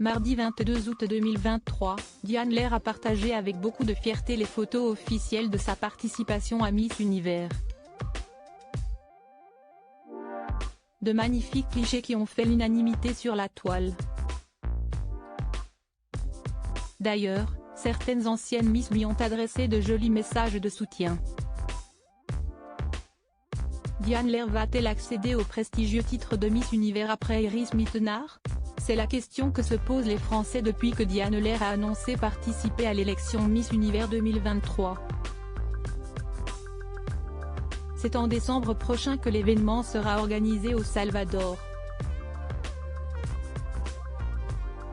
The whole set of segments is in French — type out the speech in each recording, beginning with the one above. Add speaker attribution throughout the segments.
Speaker 1: Mardi 22 août 2023, Diane Lair a partagé avec beaucoup de fierté les photos officielles de sa participation à Miss Univers. De magnifiques clichés qui ont fait l'unanimité sur la toile. D'ailleurs, certaines anciennes Miss lui ont adressé de jolis messages de soutien. Diane Lair va-t-elle accéder au prestigieux titre de Miss Univers après Iris Mittenard? C'est la question que se posent les Français depuis que Diane Lair a annoncé participer à l'élection Miss Univers 2023. C'est en décembre prochain que l'événement sera organisé au Salvador.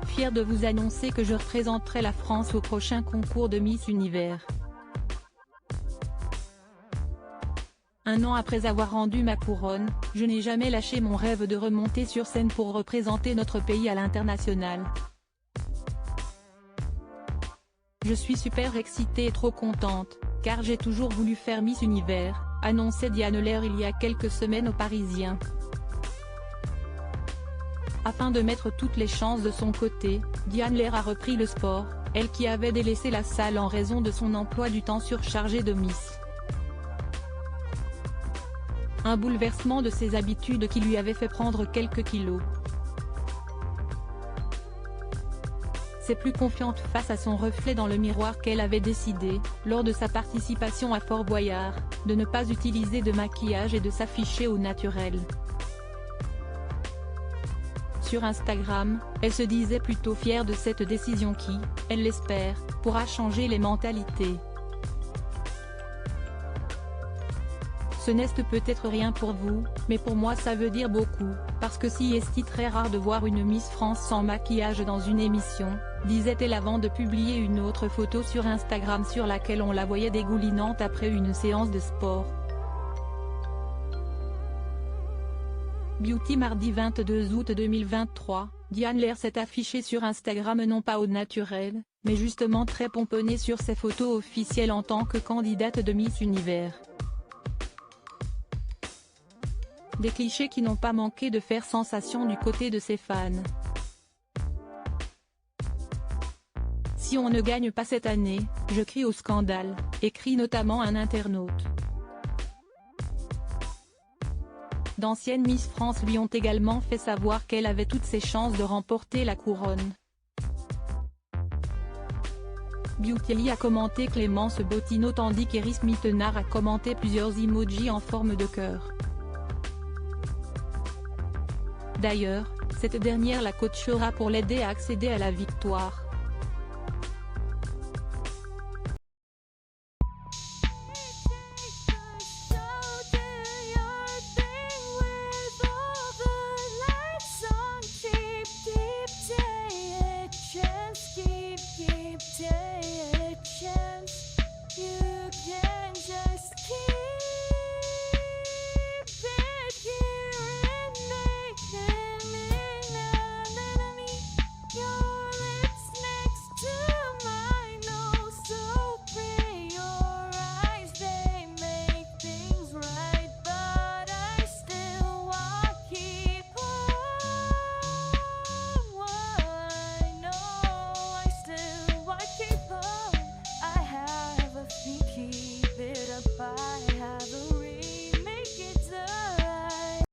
Speaker 1: Fière de vous annoncer que je représenterai la France au prochain concours de Miss Univers. Un an après avoir rendu ma couronne, je n'ai jamais lâché mon rêve de remonter sur scène pour représenter notre pays à l'international. Je suis super excitée et trop contente, car j'ai toujours voulu faire Miss Univers, annonçait Diane Lair il y a quelques semaines aux Parisiens. Afin de mettre toutes les chances de son côté, Diane Lair a repris le sport, elle qui avait délaissé la salle en raison de son emploi du temps surchargé de Miss. Un bouleversement de ses habitudes qui lui avait fait prendre quelques kilos. C'est plus confiante face à son reflet dans le miroir qu'elle avait décidé, lors de sa participation à Fort Boyard, de ne pas utiliser de maquillage et de s'afficher au naturel. Sur Instagram, elle se disait plutôt fière de cette décision qui, elle l'espère, pourra changer les mentalités. Ce n'est peut-être rien pour vous, mais pour moi ça veut dire beaucoup, parce que si est très rare de voir une Miss France sans maquillage dans une émission, disait-elle avant de publier une autre photo sur Instagram sur laquelle on la voyait dégoulinante après une séance de sport. Beauty mardi 22 août 2023, Diane Lair s'est affichée sur Instagram non pas au naturel, mais justement très pomponnée sur ses photos officielles en tant que candidate de Miss Univers. Des clichés qui n'ont pas manqué de faire sensation du côté de ses fans. Si on ne gagne pas cette année, je crie au scandale, écrit notamment un internaute. D'anciennes Miss France lui ont également fait savoir qu'elle avait toutes ses chances de remporter la couronne. Beauty a commenté Clémence Bottineau tandis qu'Iris Mittenard a commenté plusieurs emojis en forme de cœur. D'ailleurs, cette dernière la coachera pour l'aider à accéder à la victoire.
Speaker 2: You can just keep